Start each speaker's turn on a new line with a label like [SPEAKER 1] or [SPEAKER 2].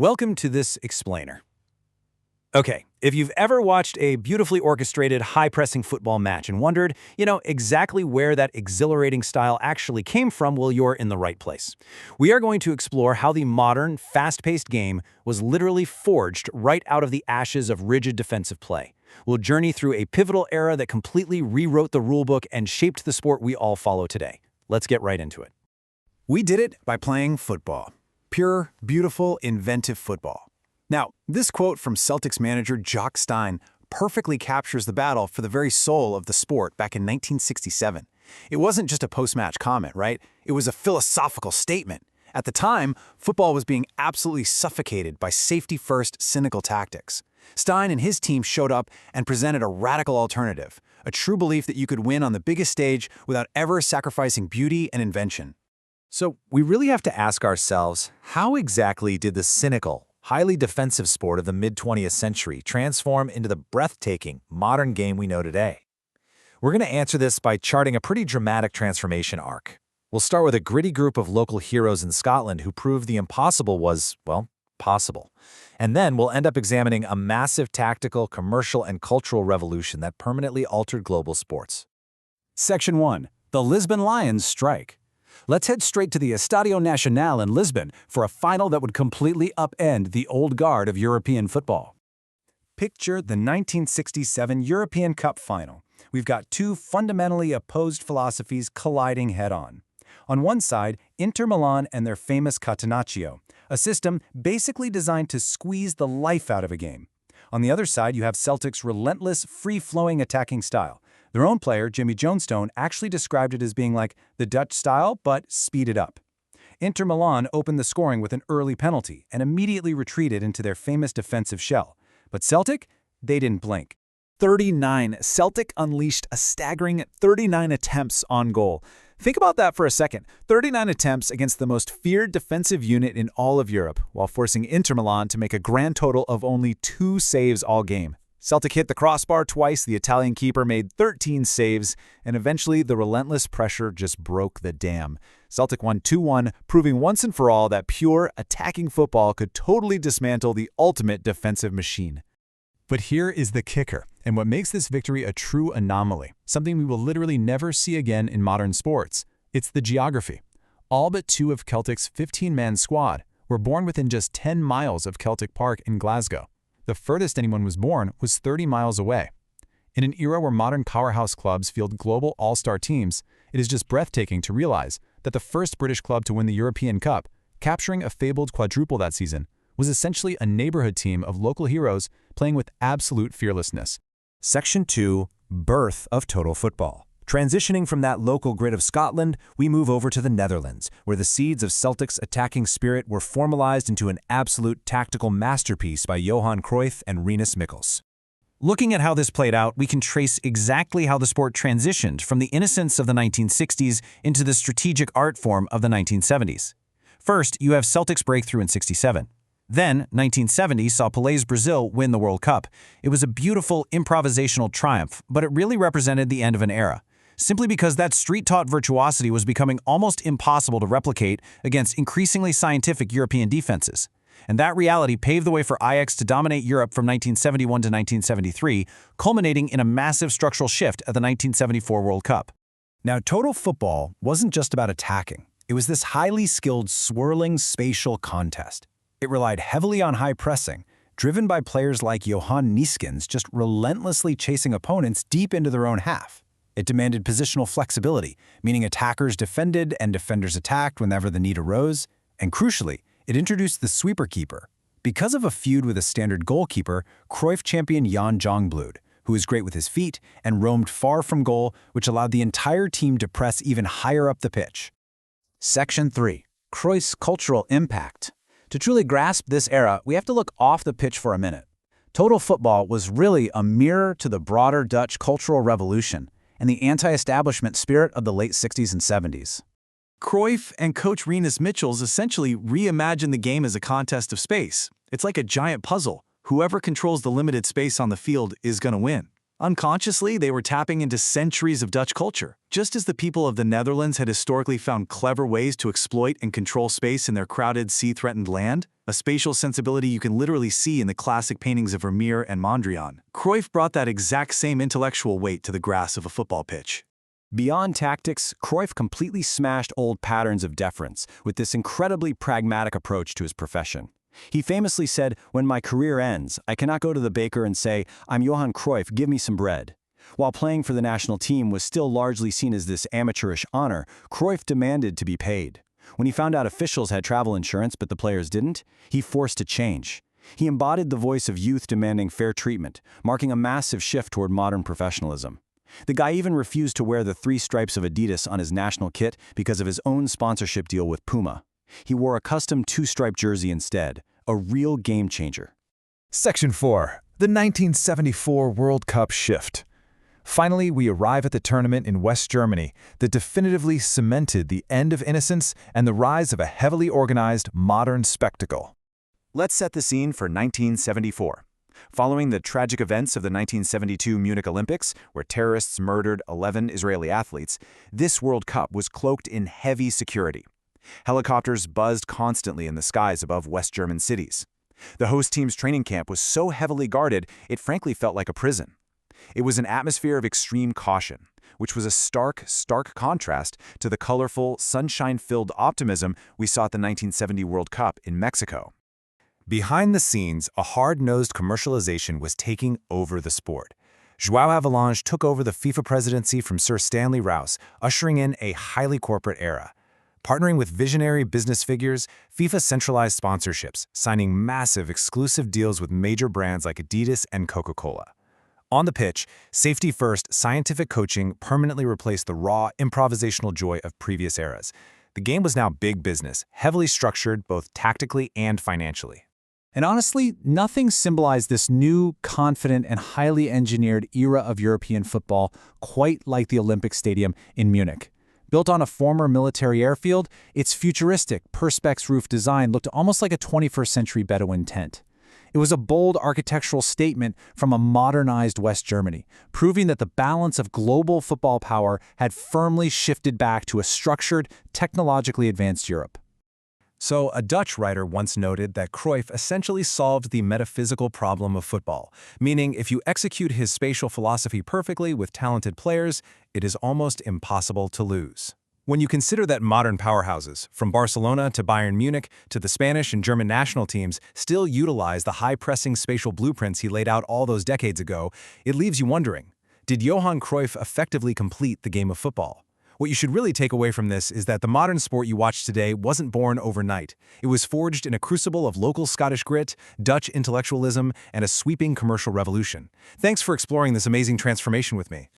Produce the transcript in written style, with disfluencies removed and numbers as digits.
[SPEAKER 1] Welcome to this explainer. Okay, if you've ever watched a beautifully orchestrated, high-pressing football match and wondered, exactly where that exhilarating style actually came from, well, you're in the right place. We are going to explore how the modern, fast-paced game was literally forged right out of the ashes of rigid defensive play. We'll journey through a pivotal era that completely rewrote the rulebook and shaped the sport we all follow today. Let's get right into it. We did it by playing football. Pure, beautiful, inventive football. Now, this quote from Celtics manager Jock Stein perfectly captures the battle for the very soul of the sport back in 1967. It wasn't just a post-match comment, right? It was a philosophical statement. At the time, football was being absolutely suffocated by safety-first, cynical tactics. Stein and his team showed up and presented a radical alternative, a true belief that you could win on the biggest stage without ever sacrificing beauty and invention. So we really have to ask ourselves, how exactly did the cynical, highly defensive sport of the mid-20th century transform into the breathtaking, modern game we know today? We're going to answer this by charting a pretty dramatic transformation arc. We'll start with a gritty group of local heroes in Scotland who proved the impossible was, well, possible. And then we'll end up examining a massive tactical, commercial, and cultural revolution that permanently altered global sports. Section 1. The Lisbon Lions strike. Let's head straight to the Estadio Nacional in Lisbon for a final that would completely upend the old guard of European football. Picture the 1967 European Cup final. We've got two fundamentally opposed philosophies colliding head-on. On one side, Inter Milan and their famous Catenaccio, a system basically designed to squeeze the life out of a game. On the other side, you have Celtic's relentless, free-flowing attacking style. Their own player, Jimmy Johnstone, actually described it as being like the Dutch style, but speeded up. Inter Milan opened the scoring with an early penalty and immediately retreated into their famous defensive shell. But Celtic, they didn't blink. 39. Celtic unleashed a staggering 39 attempts on goal. Think about that for a second. 39 attempts against the most feared defensive unit in all of Europe, while forcing Inter Milan to make a grand total of only 2 saves all game. Celtic hit the crossbar twice, the Italian keeper made 13 saves, and eventually the relentless pressure just broke the dam. Celtic won 2-1, proving once and for all that pure, attacking football could totally dismantle the ultimate defensive machine. But here is the kicker, and what makes this victory a true anomaly, something we will literally never see again in modern sports. It's the geography. All but 2 of Celtic's 15-man squad were born within just 10 miles of Celtic Park in Glasgow. The furthest anyone was born was 30 miles away. In an era where modern powerhouse clubs field global all-star teams, it is just breathtaking to realize that the first British club to win the European Cup, capturing a fabled quadruple that season, was essentially a neighborhood team of local heroes playing with absolute fearlessness. Section 2. Birth of total football. Transitioning from that local grid of Scotland, we move over to the Netherlands, where the seeds of Celtic's attacking spirit were formalized into an absolute tactical masterpiece by Johan Cruyff and Rinus Michels. Looking at how this played out, we can trace exactly how the sport transitioned from the innocence of the 1960s into the strategic art form of the 1970s. First, you have Celtic's breakthrough in '67. Then, 1970 saw Pelé's Brazil win the World Cup. It was a beautiful improvisational triumph, but it really represented the end of an era, simply because that street-taught virtuosity was becoming almost impossible to replicate against increasingly scientific European defenses. And that reality paved the way for Ajax to dominate Europe from 1971 to 1973, culminating in a massive structural shift at the 1974 World Cup. Now, total football wasn't just about attacking. It was this highly skilled, swirling spatial contest. It relied heavily on high pressing, driven by players like Johan Neeskens just relentlessly chasing opponents deep into their own half. It demanded positional flexibility, meaning attackers defended and defenders attacked whenever the need arose. And crucially, it introduced the sweeper keeper. Because of a feud with a standard goalkeeper, Cruyff championed Jan Jongbloed, who was great with his feet and roamed far from goal, which allowed the entire team to press even higher up the pitch. Section 3. Cruyff's cultural impact. To truly grasp this era, we have to look off the pitch for a minute. Total football was really a mirror to the broader Dutch cultural revolution and the anti-establishment spirit of the late 60s and 70s. Cruyff and coach Rinus Michels essentially reimagined the game as a contest of space. It's like a giant puzzle. Whoever controls the limited space on the field is going to win.
[SPEAKER 2] Unconsciously, they were tapping into centuries of Dutch culture. Just as the people of the Netherlands had historically found clever ways to exploit and control space in their crowded, sea-threatened land, a spatial sensibility you can literally see in the classic paintings of Vermeer and Mondrian, Cruyff brought that exact same intellectual weight to the grass of a football pitch.
[SPEAKER 1] Beyond tactics, Cruyff completely smashed old patterns of deference with this incredibly pragmatic approach to his profession. He famously said, "When my career ends, I cannot go to the baker and say, 'I'm Johan Cruyff, give me some bread.'" While playing for the national team was still largely seen as this amateurish honor, Cruyff demanded to be paid. When he found out officials had travel insurance but the players didn't, he forced a change. He embodied the voice of youth demanding fair treatment, marking a massive shift toward modern professionalism. The guy even refused to wear the 3 stripes of Adidas on his national kit because of his own sponsorship deal with Puma. He wore a custom 2-stripe jersey instead, a real game changer.
[SPEAKER 3] Section 4. The 1974 World Cup shift. Finally, we arrive at the tournament in West Germany that definitively cemented the end of innocence and the rise of a heavily organized, modern spectacle.
[SPEAKER 1] Let's set the scene for 1974. Following the tragic events of the 1972 Munich Olympics, where terrorists murdered 11 Israeli athletes, this World Cup was cloaked in heavy security. Helicopters buzzed constantly in the skies above West German cities. The host team's training camp was so heavily guarded, it frankly felt like a prison. It was an atmosphere of extreme caution, which was a stark contrast to the colorful, sunshine-filled optimism we saw at the 1970 World Cup in Mexico. Behind the scenes, a hard-nosed commercialization was taking over the sport. João Havelange took over the FIFA presidency from Sir Stanley Rouse, ushering in a highly corporate era. Partnering with visionary business figures, FIFA centralized sponsorships, signing massive exclusive deals with major brands like Adidas and Coca-Cola. On the pitch, safety-first, scientific coaching permanently replaced the raw, improvisational joy of previous eras. The game was now big business, heavily structured both tactically and financially.
[SPEAKER 4] And honestly, nothing symbolized this new, confident, and highly engineered era of European football quite like the Olympic Stadium in Munich. Built on a former military airfield, its futuristic, perspex roof design looked almost like a 21st century Bedouin tent. It was a bold architectural statement from a modernized West Germany, proving that the balance of global football power had firmly shifted back to a structured, technologically advanced Europe.
[SPEAKER 1] So, a Dutch writer once noted that Cruyff essentially solved the metaphysical problem of football, meaning if you execute his spatial philosophy perfectly with talented players, it is almost impossible to lose. When you consider that modern powerhouses, from Barcelona to Bayern Munich to the Spanish and German national teams, still utilize the high-pressing spatial blueprints he laid out all those decades ago, it leaves you wondering, did Johan Cruyff effectively complete the game of football? What you should really take away from this is that the modern sport you watch today wasn't born overnight. It was forged in a crucible of local Scottish grit, Dutch intellectualism, and a sweeping commercial revolution. Thanks for exploring this amazing transformation with me.